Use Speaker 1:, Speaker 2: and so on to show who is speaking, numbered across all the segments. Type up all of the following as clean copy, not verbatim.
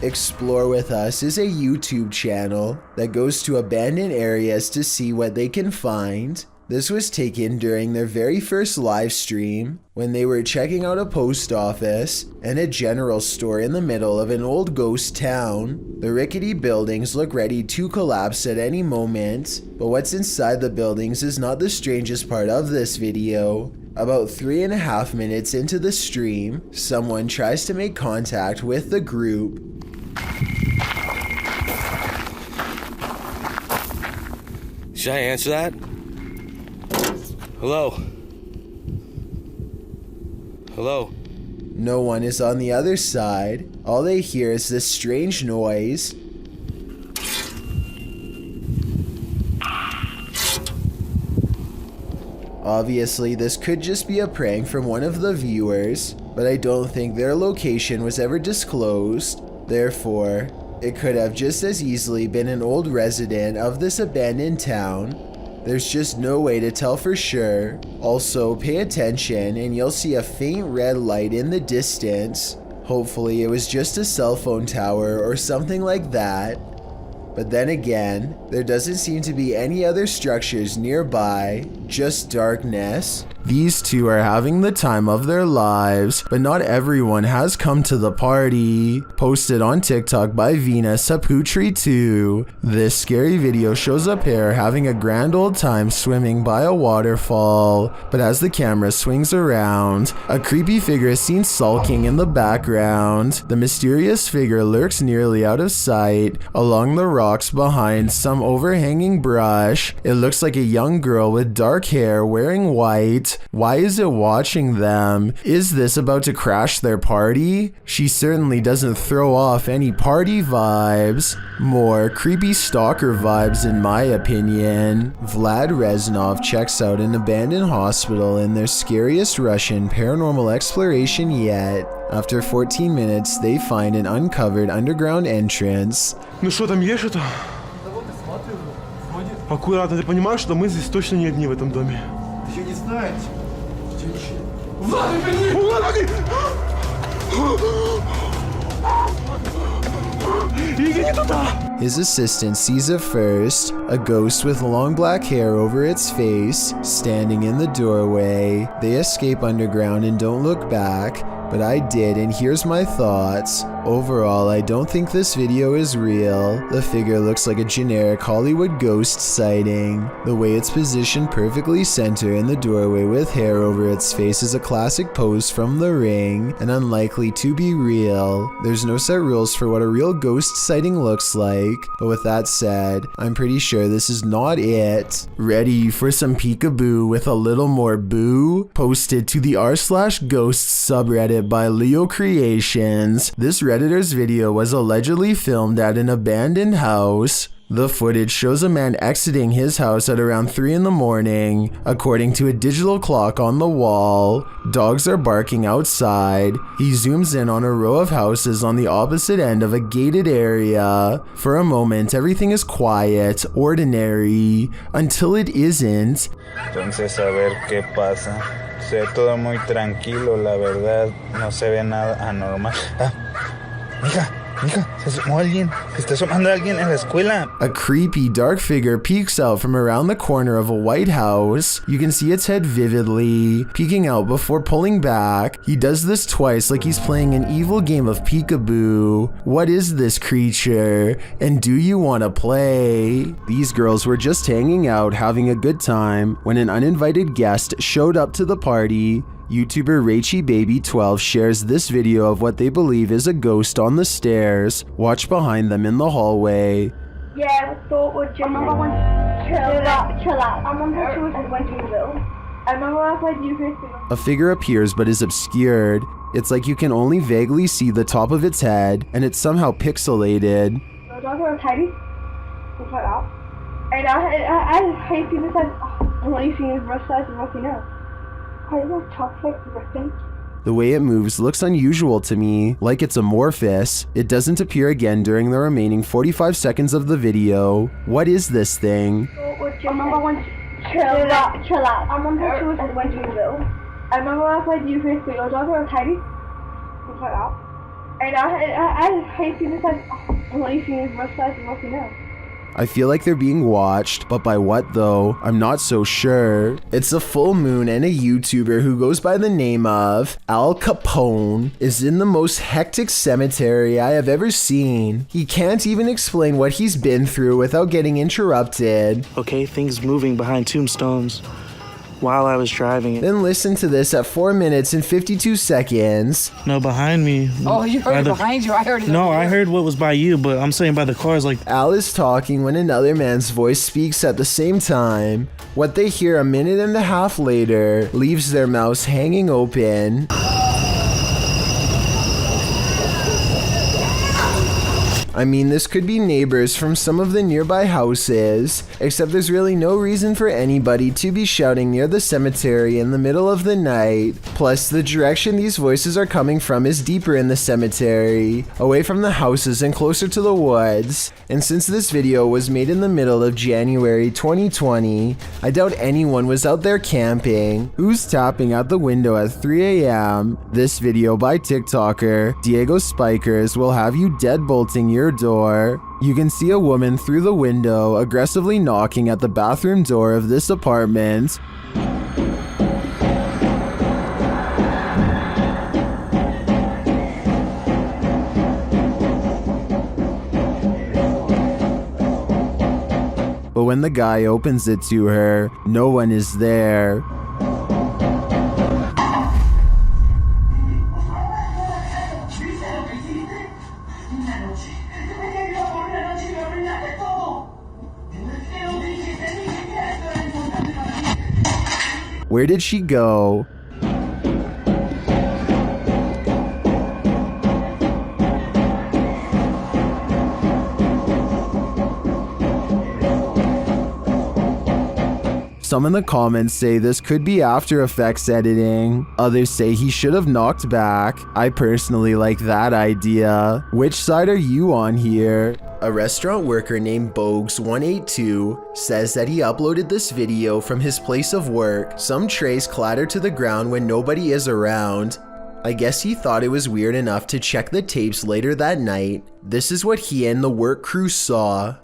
Speaker 1: Explore With Us is a YouTube channel that goes to abandoned areas to see what they can find. This was taken during their very first live stream when they were checking out a post office and a general store in the middle of an old ghost town. The rickety buildings look ready to collapse at any moment, but what's inside the buildings is not the strangest part of this video. About 3.5 minutes into the stream, someone tries to make contact with the group.
Speaker 2: Should I answer that? Hello? Hello?
Speaker 1: No one is on the other side. All they hear is this strange noise. Obviously, this could just be a prank from one of the viewers, but I don't think their location was ever disclosed. Therefore, it could have just as easily been an old resident of this abandoned town. There's just no way to tell for sure. Also, pay attention and you'll see a faint red light in the distance. Hopefully it was just a cell phone tower or something like that. But then again, there doesn't seem to be any other structures nearby, just darkness. These two are having the time of their lives, but not everyone has come to the party. Posted on TikTok by Venus Saputri2. This scary video shows a pair having a grand old time swimming by a waterfall, but as the camera swings around, a creepy figure is seen sulking in the background. The mysterious figure lurks nearly out of sight, along the rocks behind some overhanging brush. It looks like a young girl with dark hair wearing white. Why is it watching them? Is this about to crash their party? She certainly doesn't throw off any party vibes. More creepy stalker vibes in my opinion. Vlad Reznov checks out an abandoned hospital in their scariest Russian paranormal exploration yet. After 14 minutes, they find an uncovered underground entrance.
Speaker 3: Ну что там есть что-то? Аккуратно, ты понимаешь, что мы здесь точно не одни в этом доме?
Speaker 4: Ты не знаете?
Speaker 3: Влад, верни! Влад, Иди не туда!
Speaker 1: His assistant sees it first, a ghost with long black hair over its face, standing in the doorway. They escape underground and don't look back, but I did, and here's my thoughts. Overall, I don't think this video is real. The figure looks like a generic Hollywood ghost sighting. The way it's positioned perfectly center in the doorway with hair over its face is a classic pose from The Ring, and unlikely to be real. There's no set rules for what a real ghost sighting looks like, but with that said, I'm pretty sure this is not it. Ready for some Peekaboo with a little more boo? Posted to the r/ghosts subreddit by Leo Creations. This Redditor's video was allegedly filmed at an abandoned house. The footage shows a man exiting his house at around 3 in the morning. According to a digital clock on the wall, dogs are barking outside. He zooms in on a row of houses on the opposite end of a gated area. For a moment, everything is quiet, ordinary, until it isn't.
Speaker 5: Entonces a ver qué pasa. Se ve todo muy tranquilo, la verdad, no se ve nada anormal. Mija, se asomó alguien, se está asomando alguien en la escuela.
Speaker 1: A creepy dark figure peeks out from around the corner of a white house. You can see its head vividly, peeking out before pulling back. He does this twice like he's playing an evil game of Peekaboo. What is this creature? And do you want to play? These girls were just hanging out, having a good time, when an uninvited guest showed up to the party. YouTuber RachyBaby12 shares this video of what they believe is a ghost on the stairs. Watch behind them in the hallway.
Speaker 6: Yeah, we thought we'd just... I remember when... Chill out. I remember she was when she was little. I remember I played you.
Speaker 1: A figure appears but is obscured. It's like you can only vaguely see the top of its head, and it's somehow pixelated.
Speaker 6: The dogs are tiny. Just like that. And I hate people that... I'm only seeing his brush size and nothing else.
Speaker 1: The way it moves looks unusual to me, like it's amorphous. It doesn't appear again during the remaining 45 seconds of the video. What is this thing?
Speaker 6: I remember when... Chill out. I remember she was when she was little. I remember I played you for your dogs are tiny. Just like that. And I hate seeing this like, I'm only seeing this size of volcano.
Speaker 1: I feel like they're being watched, but by what though? I'm not so sure. It's a full moon and a YouTuber who goes by the name of Al Capone is in the most hectic cemetery I have ever seen. He can't even explain what he's been through without getting interrupted.
Speaker 4: Okay, things moving behind tombstones while I was driving.
Speaker 1: Then listen to this at 4 minutes and 52 seconds.
Speaker 4: No, behind me.
Speaker 7: Oh, you heard it behind you? I heard it.
Speaker 4: No, I heard what was by you, but I'm saying by the cars, like...
Speaker 1: Al is talking when another man's voice speaks at the same time. What they hear a minute and a half later leaves their mouths hanging open. I mean, this could be neighbors from some of the nearby houses, except there's really no reason for anybody to be shouting near the cemetery in the middle of the night. Plus, the direction these voices are coming from is deeper in the cemetery, away from the houses and closer to the woods. And since this video was made in the middle of January 2020, I doubt anyone was out there camping. Who's tapping at the window at 3 a.m.? This video by TikToker Diego Spikers will have you deadbolting your door. You can see a woman through the window aggressively knocking at the bathroom door of this apartment. But when the guy opens it to her, no one is there. Where did she go? Some in the comments say this could be After Effects editing. Others say he should have knocked back. I personally like that idea. Which side are you on here? A restaurant worker named Bogues182 says that he uploaded this video from his place of work. Some trays clatter to the ground when nobody is around. I guess he thought it was weird enough to check the tapes later that night. This is what he and the work crew saw.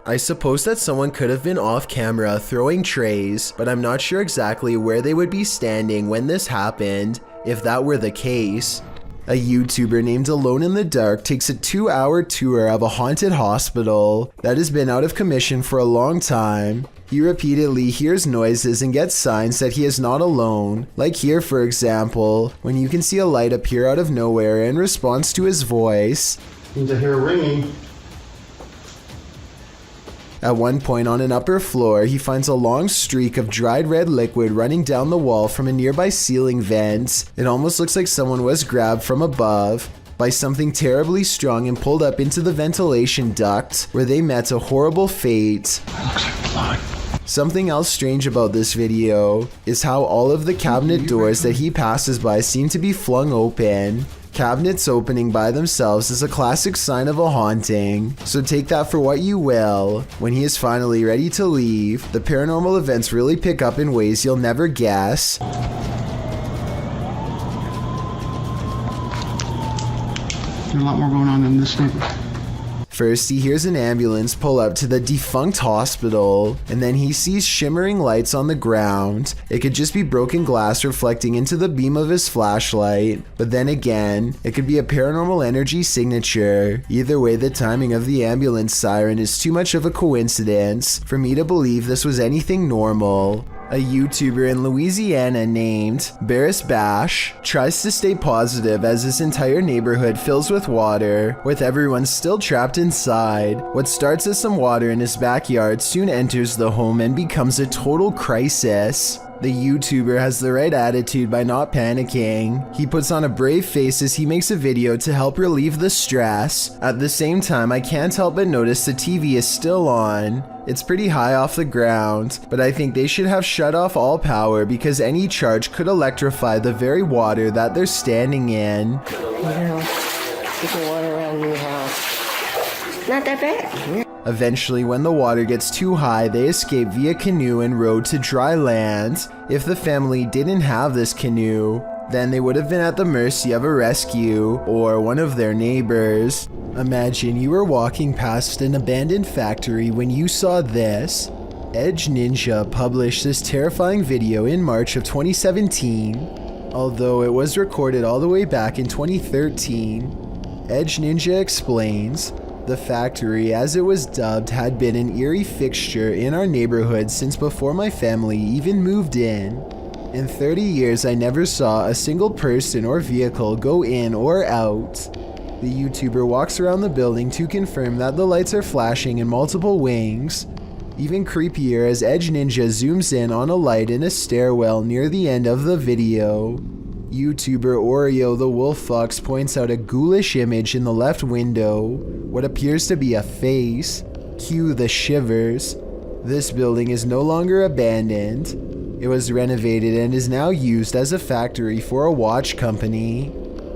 Speaker 1: I suppose that someone could have been off camera throwing trays, but I'm not sure exactly where they would be standing when this happened, if that were the case. A YouTuber named Alone in the Dark takes a 2-hour tour of a haunted hospital that has been out of commission for a long time. He repeatedly hears noises and gets signs that he is not alone, like here for example, when you can see a light appear out of nowhere in response to his voice.
Speaker 3: Seems I hear ringing.
Speaker 1: At one point on an upper floor, he finds a long streak of dried red liquid running down the wall from a nearby ceiling vent. It almost looks like someone was grabbed from above by something terribly strong and pulled up into the ventilation duct, where they met a horrible fate.
Speaker 3: Looks like blood.
Speaker 1: Something else strange about this video is how all of the cabinet doors that he passes by seem to be flung open. Cabinets opening by themselves is a classic sign of a haunting, so take that for what you will. When he is finally ready to leave, the paranormal events really pick up in ways you'll never guess.
Speaker 3: There's a lot more going on in this thing.
Speaker 1: First, he hears an ambulance pull up to the defunct hospital, and then he sees shimmering lights on the ground. It could just be broken glass reflecting into the beam of his flashlight, but then again, it could be a paranormal energy signature. Either way, the timing of the ambulance siren is too much of a coincidence for me to believe this was anything normal. A YouTuber in Louisiana named Barris Bash tries to stay positive as his entire neighborhood fills with water, with everyone still trapped inside. What starts as some water in his backyard soon enters the home and becomes a total crisis. The YouTuber has the right attitude by not panicking. He puts on a brave face as he makes a video to help relieve the stress. At the same time, I can't help but notice the TV is still on. It's pretty high off the ground, but I think they should have shut off all power because any charge could electrify the very water that they're standing in.
Speaker 8: You know, get the water around your house. Not that bad.
Speaker 1: Eventually, when the water gets too high, they escape via canoe and row to dry land. If the family didn't have this canoe, then they would have been at the mercy of a rescue or one of their neighbors. Imagine you were walking past an abandoned factory when you saw this. Edge Ninja published this terrifying video in March of 2017, although it was recorded all the way back in 2013. Edge Ninja explains, the factory, as it was dubbed, had been an eerie fixture in our neighborhood since before my family even moved in. In 30 years, I never saw a single person or vehicle go in or out. The YouTuber walks around the building to confirm that the lights are flashing in multiple wings. Even creepier as Edge Ninja zooms in on a light in a stairwell near the end of the video. YouTuber Oreo the Wolf Fox points out a ghoulish image in the left window, what appears to be a face. Cue the shivers. This building is no longer abandoned. It was renovated and is now used as a factory for a watch company.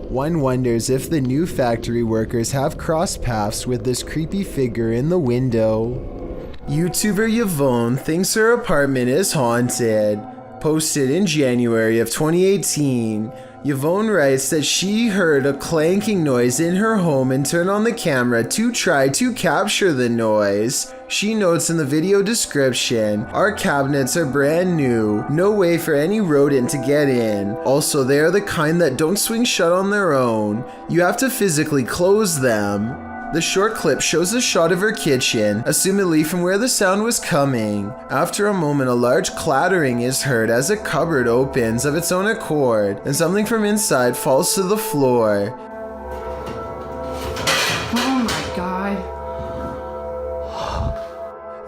Speaker 1: One wonders if the new factory workers have crossed paths with this creepy figure in the window. YouTuber Yvonne thinks her apartment is haunted. Posted in January of 2018, Yvonne writes that she heard a clanking noise in her home and turned on the camera to try to capture the noise. She notes in the video description, our cabinets are brand new, no way for any rodent to get in. Also, they are the kind that don't swing shut on their own. You have to physically close them. The short clip shows a shot of her kitchen, assumedly from where the sound was coming. After a moment, a large clattering is heard as a cupboard opens of its own accord, and something from inside falls to the floor.
Speaker 7: Oh my god.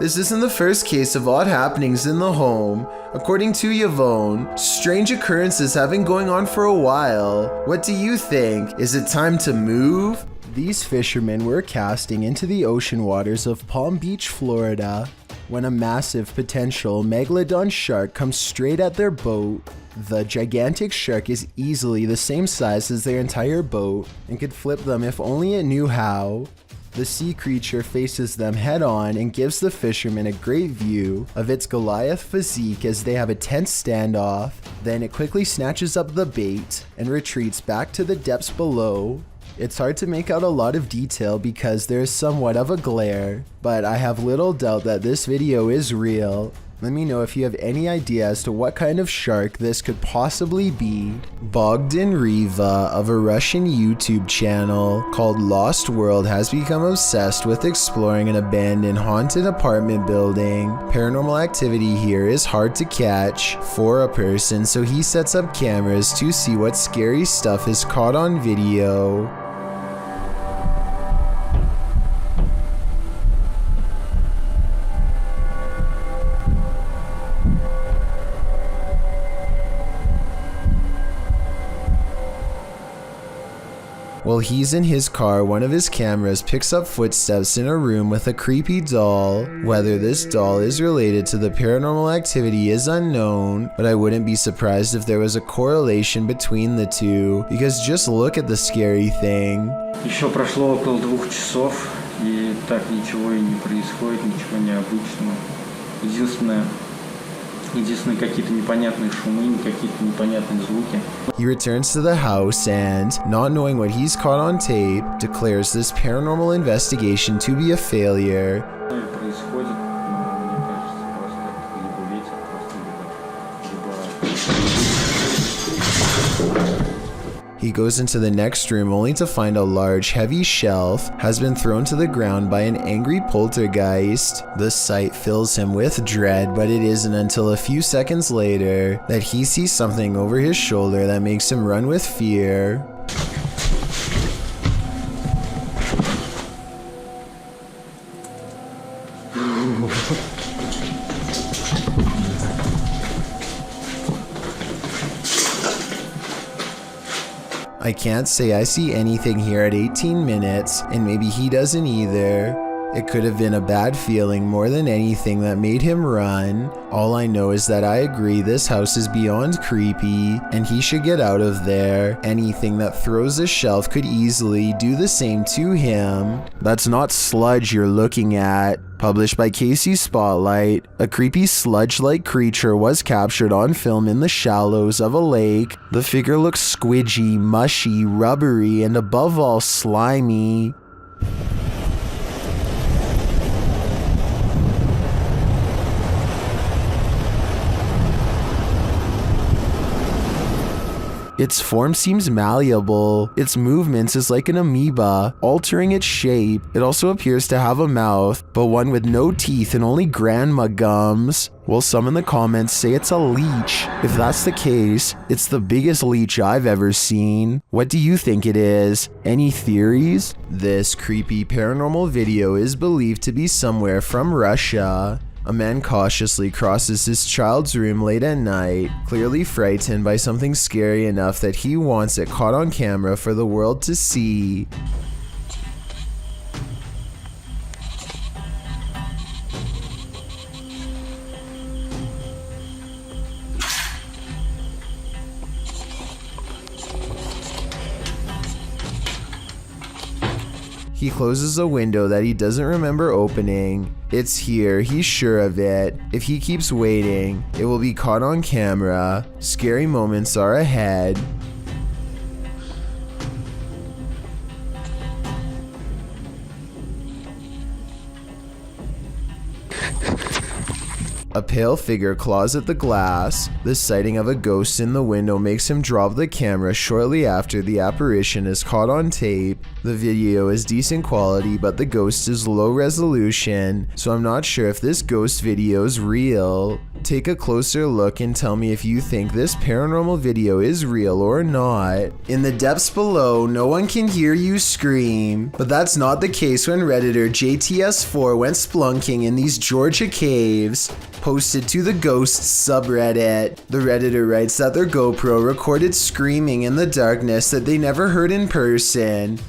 Speaker 1: This isn't the first case of odd happenings in the home. According to Yvonne, strange occurrences have been going on for a while. What do you think? Is it time to move? These fishermen were casting into the ocean waters of Palm Beach, Florida, when a massive potential Megalodon shark comes straight at their boat. The gigantic shark is easily the same size as their entire boat and could flip them if only it knew how. The sea creature faces them head on and gives the fishermen a great view of its Goliath physique as they have a tense standoff. Then it quickly snatches up the bait and retreats back to the depths below. It's hard to make out a lot of detail because there is somewhat of a glare, but I have little doubt that this video is real. Let me know if you have any idea as to what kind of shark this could possibly be. Bogdan Riva of a Russian YouTube channel called Lost World has become obsessed with exploring an abandoned haunted apartment building. Paranormal activity here is hard to catch for a person, so he sets up cameras to see what scary stuff is caught on video. While he's in his car, one of his cameras picks up footsteps in a room with a creepy doll. Whether this doll is related to the paranormal activity is unknown, but I wouldn't be surprised if there was a correlation between the two, because just look at the scary thing.
Speaker 8: Еще прошло около 2 часов, и так ничего и не происходит, ничего необычного. Единственные какие-то непонятные шумы, какие-то непонятные звуки.
Speaker 1: He returns to the house and, not knowing what he's caught on tape, declares this paranormal investigation to be a failure.
Speaker 8: Происходит, мне кажется, просто либо ветер, просто
Speaker 1: He goes into the next room only to find a large, heavy shelf has been thrown to the ground by an angry poltergeist. The sight fills him with dread, but it isn't until a few seconds later that he sees something over his shoulder that makes him run with fear. I can't say I see anything here at 18 minutes, and maybe he doesn't either. It could have been a bad feeling more than anything that made him run. All I know is that I agree this house is beyond creepy and he should get out of there. Anything that throws a shelf could easily do the same to him. That's not Sludge you're looking at. Published by Casey Spotlight, a creepy sludge-like creature was captured on film in the shallows of a lake. The figure looks squidgy, mushy, rubbery, and above all slimy. Its form seems malleable. Its movements is like an amoeba, altering its shape. It also appears to have a mouth, but one with no teeth and only grandma gums. Well, some in the comments say it's a leech. If that's the case, it's the biggest leech I've ever seen. What do you think it is? Any theories? This creepy paranormal video is believed to be somewhere from Russia. A man cautiously crosses his child's room late at night, clearly frightened by something scary enough that he wants it caught on camera for the world to see. He closes a window that he doesn't remember opening. It's here, he's sure of it. If he keeps waiting, it will be caught on camera. Scary moments are ahead. A pale figure claws at the glass. The sighting of a ghost in the window makes him drop the camera shortly after the apparition is caught on tape. The video is decent quality, but the ghost is low resolution, so I'm not sure if this ghost video is real. Take a closer look and tell me if you think this paranormal video is real or not. In the depths below, no one can hear you scream, but that's not the case when Redditor JTS4 went splunking in these Georgia caves. Posted to the Ghosts subreddit. The Redditor writes that their GoPro recorded screaming in the darkness that they never heard in person.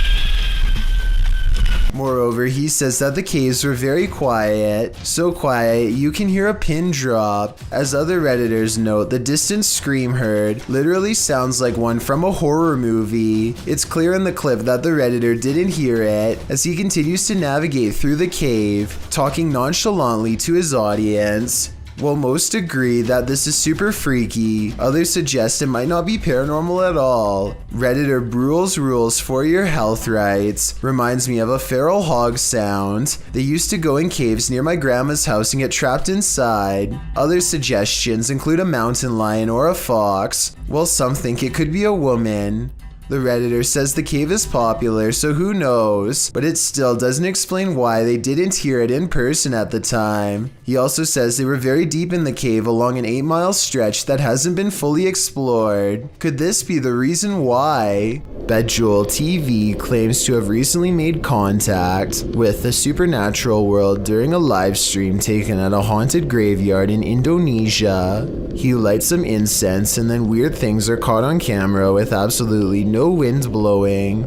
Speaker 1: Moreover, he says that the caves were very quiet, so quiet you can hear a pin drop. As other Redditors note, the distant scream heard literally sounds like one from a horror movie. It's clear in the clip that the Redditor didn't hear it, as he continues to navigate through the cave, talking nonchalantly to his audience. While most agree that this is super freaky, others suggest it might not be paranormal at all. Redditor Brule's Rules for Your Health writes, reminds me of a feral hog sound. They used to go in caves near my grandma's house and get trapped inside. Other suggestions include a mountain lion or a fox, while some think it could be a woman. The Redditor says the cave is popular, so who knows, but it still doesn't explain why they didn't hear it in person at the time. He also says they were very deep in the cave along an 8-mile stretch that hasn't been fully explored. Could this be the reason why? Bejewel TV claims to have recently made contact with the supernatural world during a live stream taken at a haunted graveyard in Indonesia. He lights some incense and then weird things are caught on camera with absolutely no wind blowing.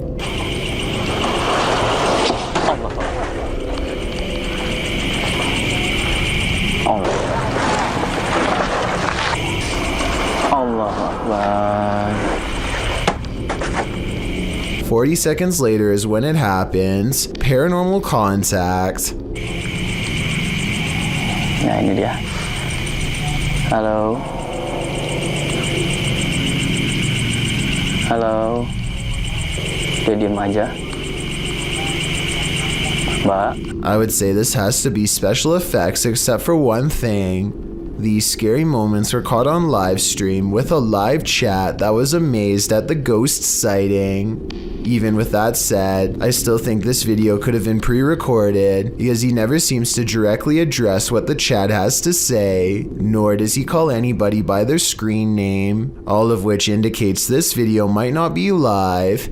Speaker 8: Allah Akbar.
Speaker 1: 40 seconds later is when it happens. Paranormal contact.
Speaker 8: Nah, ini dia. Halo. Halo. Dia diem aja. Mbak.
Speaker 1: I would say this has to be special effects except for one thing. These scary moments were caught on live stream with a live chat that was amazed at the ghost sighting. Even with that said, I still think this video could have been pre-recorded because he never seems to directly address what the chat has to say, nor does he call anybody by their screen name, all of which indicates this video might not be live.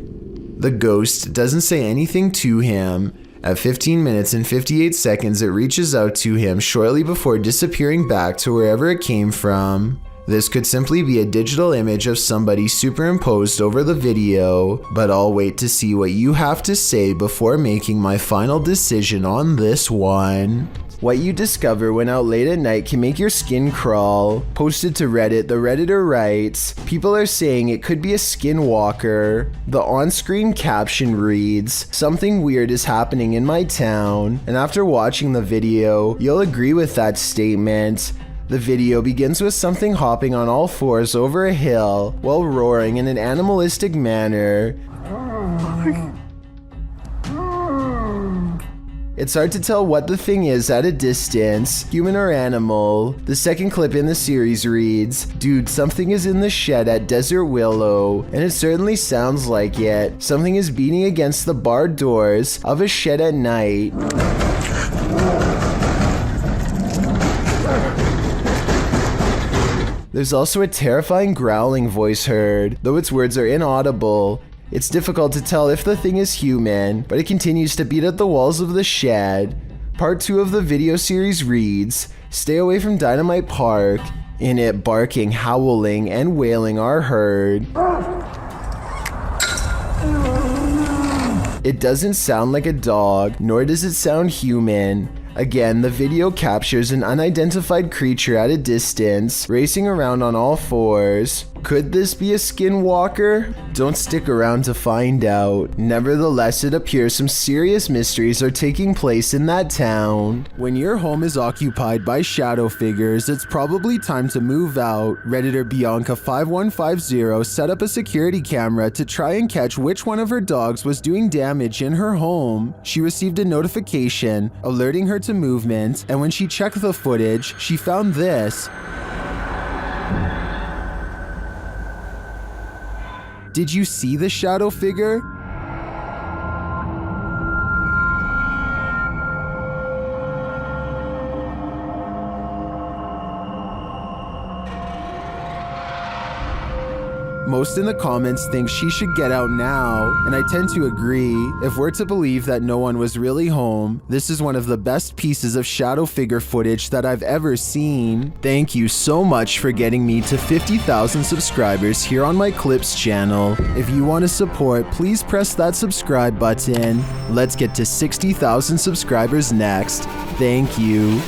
Speaker 1: The ghost doesn't say anything to him. At 15 minutes and 58 seconds, it reaches out to him shortly before disappearing back to wherever it came from. This could simply be a digital image of somebody superimposed over the video, but I'll wait to see what you have to say before making my final decision on this one. What you discover when out late at night can make your skin crawl. Posted to Reddit, the Redditor writes, people are saying it could be a skinwalker. The on-screen caption reads, something weird is happening in my town. And after watching the video, you'll agree with that statement. The video begins with something hopping on all fours over a hill while roaring in an animalistic manner. It's hard to tell what the thing is at a distance, human or animal. The second clip in the series reads, dude, something is in the shed at Desert Willow, and it certainly sounds like it. Something is beating against the barred doors of a shed at night. There's also a terrifying growling voice heard, though its words are inaudible. It's difficult to tell if the thing is human, but it continues to beat at the walls of the shed. Part 2 of the video series reads, stay away from Dynamite Park. In it, barking, howling, and wailing are heard. It doesn't sound like a dog, nor does it sound human. Again, the video captures an unidentified creature at a distance, racing around on all fours. Could this be a skinwalker? Don't stick around to find out. Nevertheless, it appears some serious mysteries are taking place in that town. When your home is occupied by shadow figures, it's probably time to move out. Redditor Bianca5150 set up a security camera to try and catch which one of her dogs was doing damage in her home. She received a notification alerting her to movement, and when she checked the footage, she found this. Did you see the shadow figure? Most in the comments think she should get out now, and I tend to agree. If we're to believe that no one was really home, this is one of the best pieces of shadow figure footage that I've ever seen. Thank you so much for getting me to 50,000 subscribers here on my Clips channel. If you want to support, please press that subscribe button. Let's get to 60,000 subscribers next. Thank you.